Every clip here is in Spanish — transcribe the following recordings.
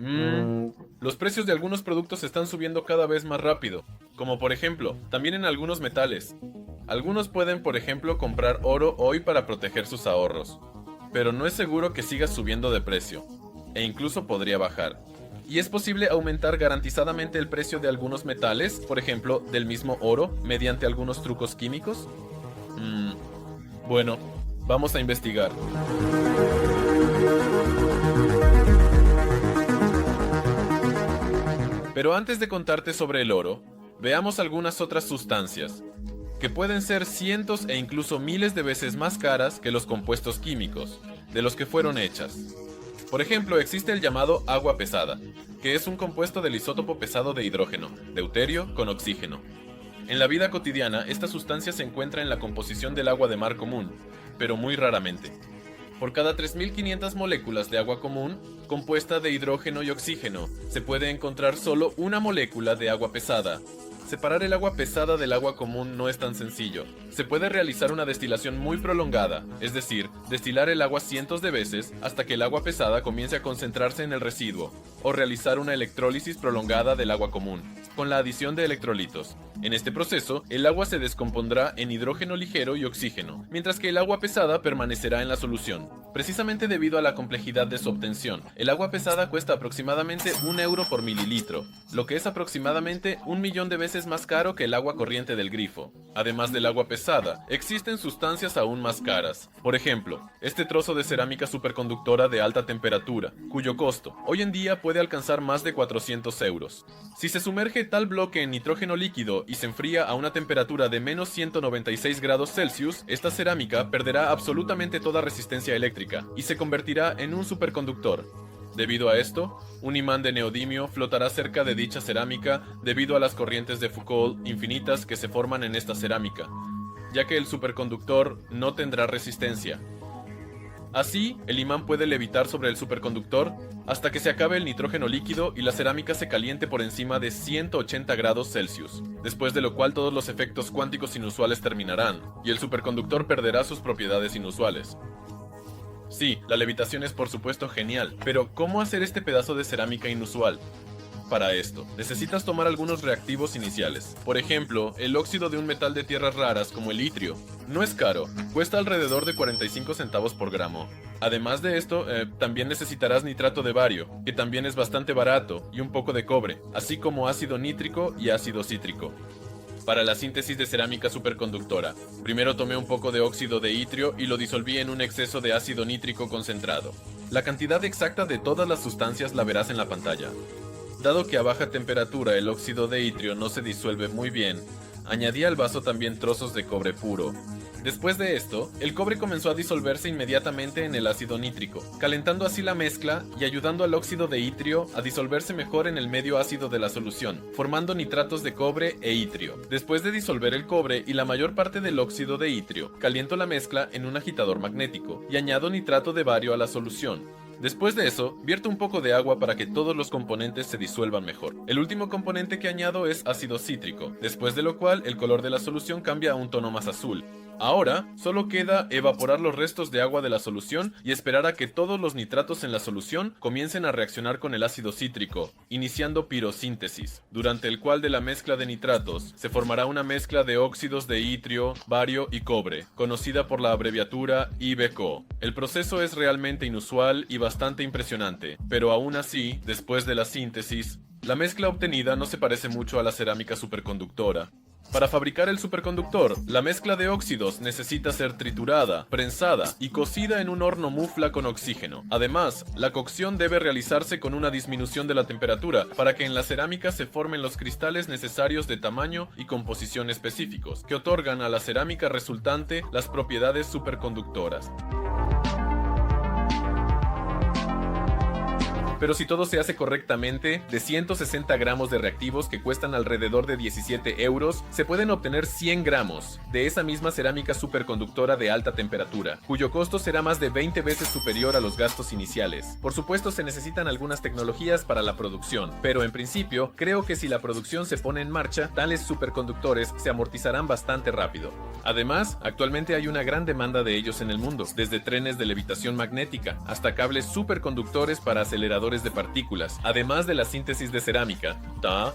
Mm, Los precios de algunos productos están subiendo cada vez más rápido, como por ejemplo, también en algunos metales. Algunos pueden, por ejemplo, comprar oro hoy para proteger sus ahorros, pero no es seguro que siga subiendo de precio, e incluso podría bajar. Y es posible aumentar garantizadamente el precio de algunos metales, por ejemplo, del mismo oro, mediante algunos trucos químicos. Mm, bueno, vamos a investigar. Pero antes de contarte sobre el oro, veamos algunas otras sustancias, que pueden ser cientos e incluso miles de veces más caras que los compuestos químicos, de los que fueron hechas. Por ejemplo, existe el llamado agua pesada, que es un compuesto del isótopo pesado de hidrógeno, deuterio, con oxígeno. En la vida cotidiana, esta sustancia se encuentra en la composición del agua de mar común, pero muy raramente. Por cada 3.500 moléculas de agua común, compuesta de hidrógeno y oxígeno, se puede encontrar solo una molécula de agua pesada. Separar el agua pesada del agua común no es tan sencillo. Se puede realizar una destilación muy prolongada, es decir, destilar el agua cientos de veces hasta que el agua pesada comience a concentrarse en el residuo, o realizar una electrólisis prolongada del agua común, con la adición de electrolitos. En este proceso, el agua se descompondrá en hidrógeno ligero y oxígeno, mientras que el agua pesada permanecerá en la solución. Precisamente debido a la complejidad de su obtención, el agua pesada cuesta aproximadamente 1 euro por mililitro, lo que es aproximadamente 1 millón de veces más caro que el agua corriente del grifo. Además del agua pesada, existen sustancias aún más caras. Por ejemplo, este trozo de cerámica superconductora de alta temperatura, cuyo costo hoy en día puede alcanzar más de 400 euros. Si se sumerge tal bloque en nitrógeno líquido y se enfría a una temperatura de menos 196 grados Celsius, esta cerámica perderá absolutamente toda resistencia eléctrica y se convertirá en un superconductor. Debido a esto, un imán de neodimio flotará cerca de dicha cerámica debido a las corrientes de Foucault infinitas que se forman en esta cerámica, ya que el superconductor no tendrá resistencia. Así, el imán puede levitar sobre el superconductor hasta que se acabe el nitrógeno líquido y la cerámica se caliente por encima de 180 grados Celsius, después de lo cual todos los efectos cuánticos inusuales terminarán, y el superconductor perderá sus propiedades inusuales. Sí, la levitación es por supuesto genial, pero ¿cómo hacer este pedazo de cerámica inusual? Para esto, necesitas tomar algunos reactivos iniciales. Por ejemplo, el óxido de un metal de tierras raras como el itrio. No es caro, cuesta alrededor de 45 centavos por gramo. Además de esto, también necesitarás nitrato de bario, que también es bastante barato, y un poco de cobre, así como ácido nítrico y ácido cítrico. Para la síntesis de cerámica superconductora, primero tomé un poco de óxido de itrio y lo disolví en un exceso de ácido nítrico concentrado. La cantidad exacta de todas las sustancias la verás en la pantalla. Dado que a baja temperatura el óxido de itrio no se disuelve muy bien, añadí al vaso también trozos de cobre puro. Después de esto, el cobre comenzó a disolverse inmediatamente en el ácido nítrico, calentando así la mezcla y ayudando al óxido de itrio a disolverse mejor en el medio ácido de la solución, formando nitratos de cobre e itrio. Después de disolver el cobre y la mayor parte del óxido de itrio, caliento la mezcla en un agitador magnético y añado nitrato de bario a la solución. Después de eso, vierto un poco de agua para que todos los componentes se disuelvan mejor. El último componente que añado es ácido cítrico, después de lo cual el color de la solución cambia a un tono más azul. Ahora, solo queda evaporar los restos de agua de la solución y esperar a que todos los nitratos en la solución comiencen a reaccionar con el ácido cítrico, iniciando pirosíntesis, durante el cual de la mezcla de nitratos se formará una mezcla de óxidos de itrio, bario y cobre, conocida por la abreviatura IBCO. El proceso es realmente inusual y bastante impresionante, pero aún así, después de la síntesis, la mezcla obtenida no se parece mucho a la cerámica superconductora. Para fabricar el superconductor, la mezcla de óxidos necesita ser triturada, prensada y cocida en un horno mufla con oxígeno. Además, la cocción debe realizarse con una disminución de la temperatura para que en la cerámica se formen los cristales necesarios de tamaño y composición específicos, que otorgan a la cerámica resultante las propiedades superconductoras. Pero si todo se hace correctamente, de 160 gramos de reactivos que cuestan alrededor de 17 euros, se pueden obtener 100 gramos de esa misma cerámica superconductora de alta temperatura, cuyo costo será más de 20 veces superior a los gastos iniciales. Por supuesto, se necesitan algunas tecnologías para la producción, pero en principio, creo que si la producción se pone en marcha, tales superconductores se amortizarán bastante rápido. Además, actualmente hay una gran demanda de ellos en el mundo, desde trenes de levitación magnética hasta cables superconductores para aceleradores aceleradores de partículas, además de la síntesis de cerámica,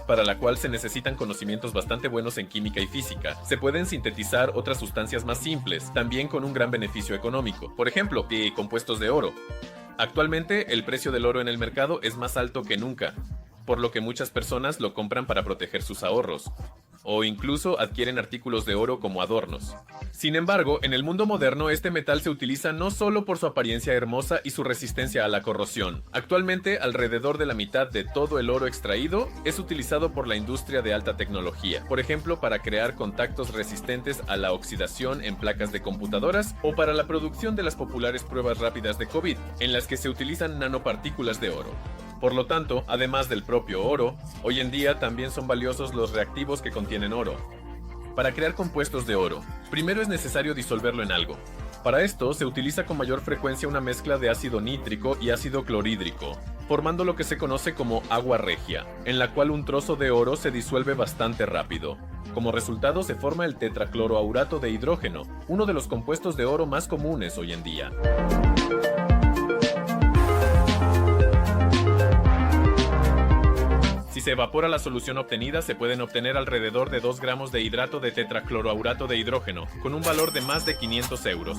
para la cual se necesitan conocimientos bastante buenos en química y física. Se pueden sintetizar otras sustancias más simples, también con un gran beneficio económico. Por ejemplo, compuestos de oro. Actualmente, el precio del oro en el mercado es más alto que nunca, por lo que muchas personas lo compran para proteger sus ahorros, o incluso adquieren artículos de oro como adornos. Sin embargo, en el mundo moderno este metal se utiliza no solo por su apariencia hermosa y su resistencia a la corrosión. Actualmente, alrededor de la mitad de todo el oro extraído es utilizado por la industria de alta tecnología, por ejemplo, para crear contactos resistentes a la oxidación en placas de computadoras o para la producción de las populares pruebas rápidas de COVID, en las que se utilizan nanopartículas de oro. Por lo tanto, además del propio oro, hoy en día también son valiosos los reactivos que contienen oro. Para crear compuestos de oro, primero es necesario disolverlo en algo. Para esto se utiliza con mayor frecuencia una mezcla de ácido nítrico y ácido clorhídrico, formando lo que se conoce como agua regia, en la cual un trozo de oro se disuelve bastante rápido. Como resultado se forma el tetracloroaurato de hidrógeno, uno de los compuestos de oro más comunes hoy en día. Si se evapora la solución obtenida, se pueden obtener alrededor de 2 gramos de hidrato de tetracloroaurato de hidrógeno, con un valor de más de 500 euros.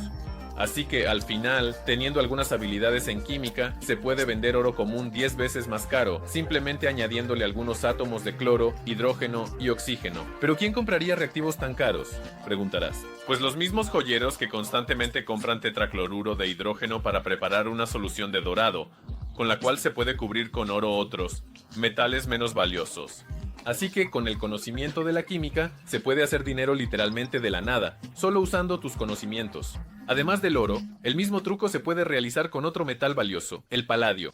Así que, al final, teniendo algunas habilidades en química, se puede vender oro común 10 veces más caro, simplemente añadiéndole algunos átomos de cloro, hidrógeno y oxígeno. ¿Pero quién compraría reactivos tan caros?, preguntarás. Pues los mismos joyeros que constantemente compran tetracloruro de hidrógeno para preparar una solución de dorado, con la cual se puede cubrir con oro otros metales menos valiosos. Así que con el conocimiento de la química se puede hacer dinero literalmente de la nada, solo usando tus conocimientos. Además del oro, el mismo truco se puede realizar con otro metal valioso, el paladio.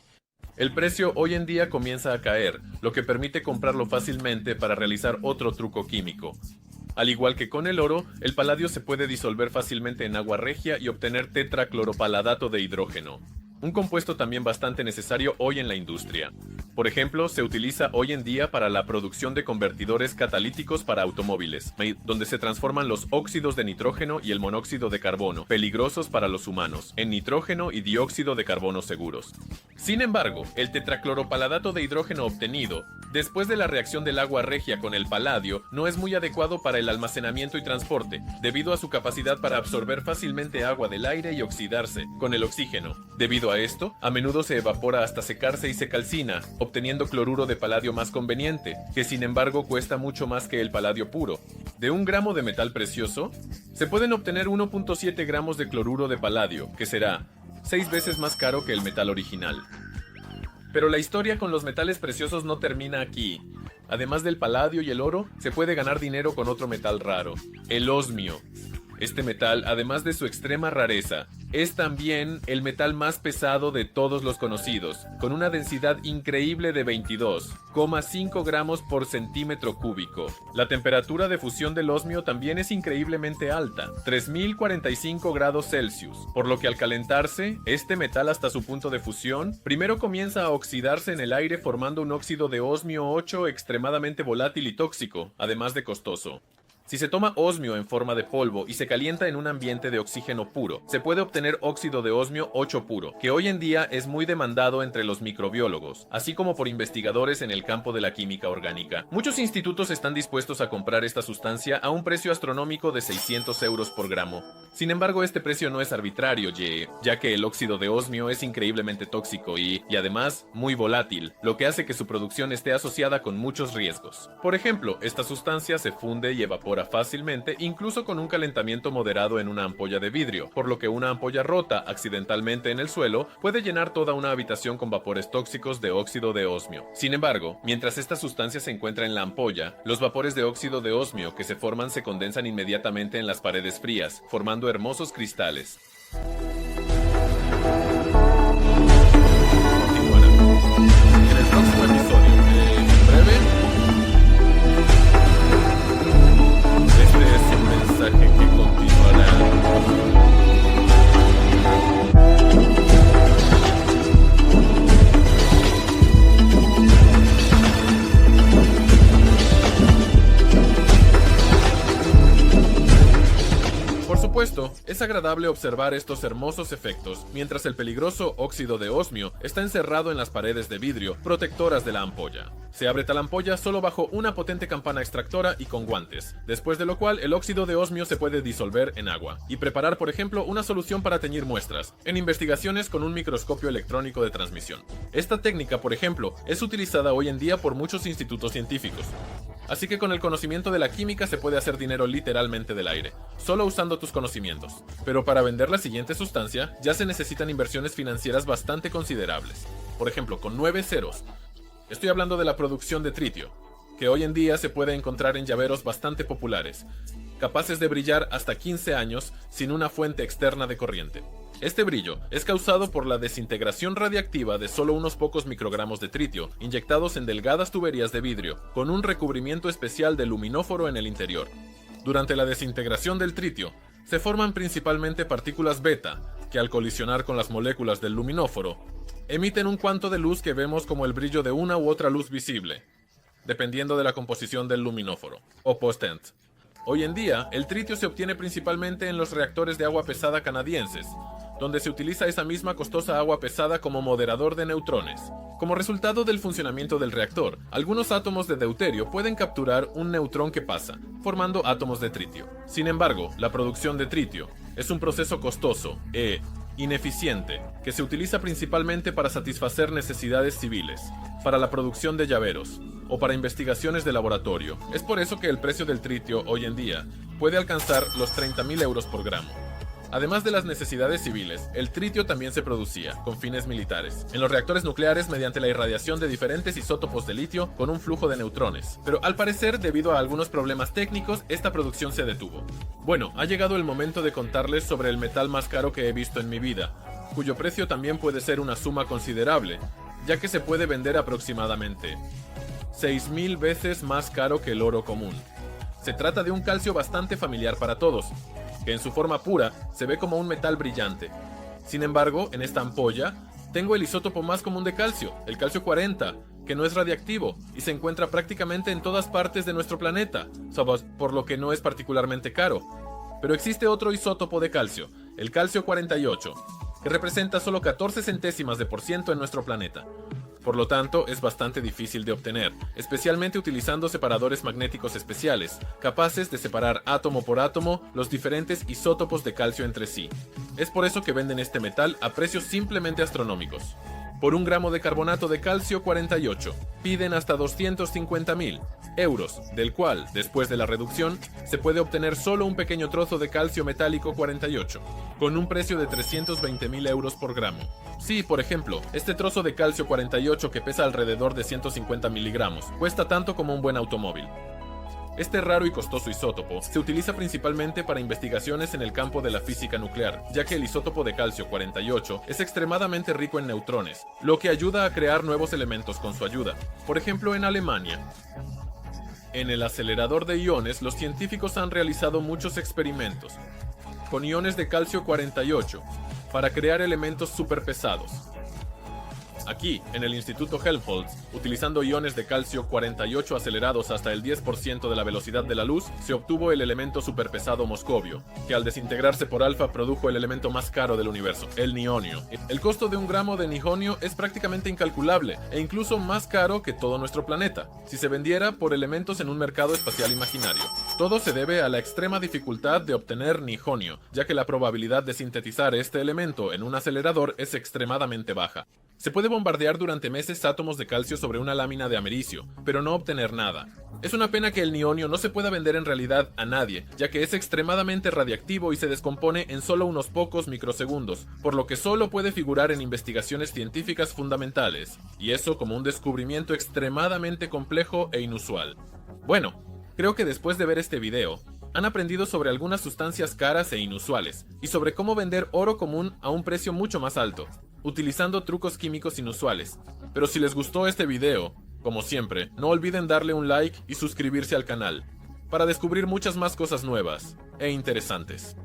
El precio hoy en día comienza a caer, lo que permite comprarlo fácilmente para realizar otro truco químico. Al igual que con el oro, el paladio se puede disolver fácilmente en agua regia y obtener tetracloropaladato de hidrógeno, un compuesto también bastante necesario hoy en la industria. Por ejemplo, se utiliza hoy en día para la producción de convertidores catalíticos para automóviles, donde se transforman los óxidos de nitrógeno y el monóxido de carbono, peligrosos para los humanos, en nitrógeno y dióxido de carbono seguros. Sin embargo, el tetracloropaladato de hidrógeno obtenido, después de la reacción del agua regia con el paladio, no es muy adecuado para el almacenamiento y transporte, debido a su capacidad para absorber fácilmente agua del aire y oxidarse con el oxígeno. Debido a esto, a menudo se evapora hasta secarse y se calcina, obteniendo cloruro de paladio más conveniente, que sin embargo cuesta mucho más que el paladio puro. De 1 gramo de metal precioso, se pueden obtener 1.7 gramos de cloruro de paladio, que será 6 veces más caro que el metal original. Pero la historia con los metales preciosos no termina aquí. Además del paladio y el oro, se puede ganar dinero con otro metal raro, el osmio. Este metal, además de su extrema rareza, es también el metal más pesado de todos los conocidos, con una densidad increíble de 22,5 gramos por centímetro cúbico. La temperatura de fusión del osmio también es increíblemente alta, 3045 grados Celsius, por lo que al calentarse, este metal hasta su punto de fusión, primero comienza a oxidarse en el aire formando un óxido de osmio 8 extremadamente volátil y tóxico, además de costoso. Si se toma osmio en forma de polvo y se calienta en un ambiente de oxígeno puro, se puede obtener óxido de osmio 8 puro, que hoy en día es muy demandado entre los microbiólogos, así como por investigadores en el campo de la química orgánica. Muchos institutos están dispuestos a comprar esta sustancia a un precio astronómico de 600 euros por gramo. Sin embargo, este precio no es arbitrario, ya que el óxido de osmio es increíblemente tóxico y además muy volátil, lo que hace que su producción esté asociada con muchos riesgos. Por ejemplo, esta sustancia se funde y evapora fácilmente, incluso con un calentamiento moderado en una ampolla de vidrio, por lo que una ampolla rota accidentalmente en el suelo puede llenar toda una habitación con vapores tóxicos de óxido de osmio. Sin embargo, mientras esta sustancia se encuentra en la ampolla, los vapores de óxido de osmio que se forman se condensan inmediatamente en las paredes frías, formando hermosos cristales. Continuará. En el próximo episodio, en breve, este es un mensaje que continuará. Por supuesto, Es agradable observar estos hermosos efectos mientras el peligroso óxido de osmio está encerrado en las paredes de vidrio protectoras de la ampolla. Se abre tal ampolla solo bajo una potente campana extractora y con guantes, después de lo cual el óxido de osmio se puede disolver en agua y preparar, por ejemplo, una solución para teñir muestras en investigaciones con un microscopio electrónico de transmisión. Esta técnica, por ejemplo, es utilizada hoy en día por muchos institutos científicos. Así que con el conocimiento de la química se puede hacer dinero literalmente del aire, solo usando tus conocimientos. Pero para vender la siguiente sustancia, ya se necesitan inversiones financieras bastante considerables. Por ejemplo, con 9 ceros. Estoy hablando de la producción de tritio, que hoy en día se puede encontrar en llaveros bastante populares, capaces de brillar hasta 15 años sin una fuente externa de corriente. Este brillo es causado por la desintegración radiactiva de solo unos pocos microgramos de tritio, inyectados en delgadas tuberías de vidrio, con un recubrimiento especial de luminóforo en el interior. Durante la desintegración del tritio, se forman principalmente partículas beta, que al colisionar con las moléculas del luminóforo, emiten un cuanto de luz que vemos como el brillo de una u otra luz visible, dependiendo de la composición del luminóforo, o postent. Hoy en día, el tritio se obtiene principalmente en los reactores de agua pesada canadienses, donde se utiliza esa misma costosa agua pesada como moderador de neutrones. Como resultado del funcionamiento del reactor, algunos átomos de deuterio pueden capturar un neutrón que pasa, formando átomos de tritio. Sin embargo, la producción de tritio es un proceso costoso e ineficiente, que se utiliza principalmente para satisfacer necesidades civiles, para la producción de llaveros, o para investigaciones de laboratorio. Es por eso que el precio del tritio hoy en día puede alcanzar los 30.000 euros por gramo. Además de las necesidades civiles, el tritio también se producía con fines militares, en los reactores nucleares mediante la irradiación de diferentes isótopos de litio con un flujo de neutrones. Pero al parecer, debido a algunos problemas técnicos, esta producción se detuvo. Bueno, ha llegado el momento de contarles sobre el metal más caro que he visto en mi vida, cuyo precio también puede ser una suma considerable, ya que se puede vender aproximadamente 6.000 veces más caro que el oro común. Se trata de un calcio bastante familiar para todos, que en su forma pura se ve como un metal brillante. Sin embargo, en esta ampolla tengo el isótopo más común de calcio, el calcio 40, que no es radiactivo y se encuentra prácticamente en todas partes de nuestro planeta, por lo que no es particularmente caro. Pero existe otro isótopo de calcio, el calcio 48, que representa solo 14 centésimas de % en nuestro planeta. Por lo tanto, es bastante difícil de obtener, especialmente utilizando separadores magnéticos especiales, capaces de separar átomo por átomo los diferentes isótopos de calcio entre sí. Es por eso que venden este metal a precios simplemente astronómicos. Por 1 gramo de carbonato de calcio 48, piden hasta 250.000 euros, del cual, después de la reducción, se puede obtener solo un pequeño trozo de calcio metálico 48, con un precio de 320.000 euros por gramo. Sí, por ejemplo, este trozo de calcio 48 que pesa alrededor de 150 miligramos, cuesta tanto como un buen automóvil. Este raro y costoso isótopo se utiliza principalmente para investigaciones en el campo de la física nuclear, ya que el isótopo de calcio 48 es extremadamente rico en neutrones, lo que ayuda a crear nuevos elementos con su ayuda. Por ejemplo, en Alemania, en el acelerador de iones, los científicos han realizado muchos experimentos con iones de calcio 48 para crear elementos superpesados. Aquí, en el Instituto Helmholtz, utilizando iones de calcio 48 acelerados hasta el 10% de la velocidad de la luz, se obtuvo el elemento superpesado moscovio, que al desintegrarse por alfa produjo el elemento más caro del universo, el nionio. El costo de 1 gramo de nijonio es prácticamente incalculable, e incluso más caro que todo nuestro planeta, si se vendiera por elementos en un mercado espacial imaginario. Todo se debe a la extrema dificultad de obtener nijonio, ya que la probabilidad de sintetizar este elemento en un acelerador es extremadamente baja. Se puede bombardear durante meses átomos de calcio sobre una lámina de americio, pero no obtener nada. Es una pena que el nionio no se pueda vender en realidad a nadie, ya que es extremadamente radiactivo y se descompone en solo unos pocos microsegundos, por lo que solo puede figurar en investigaciones científicas fundamentales, y eso como un descubrimiento extremadamente complejo e inusual. Bueno, creo que después de ver este video, han aprendido sobre algunas sustancias caras e inusuales, y sobre cómo vender oro común a un precio mucho más alto, utilizando trucos químicos inusuales. Pero si les gustó este video, como siempre, no olviden darle un like y suscribirse al canal, para descubrir muchas más cosas nuevas e interesantes.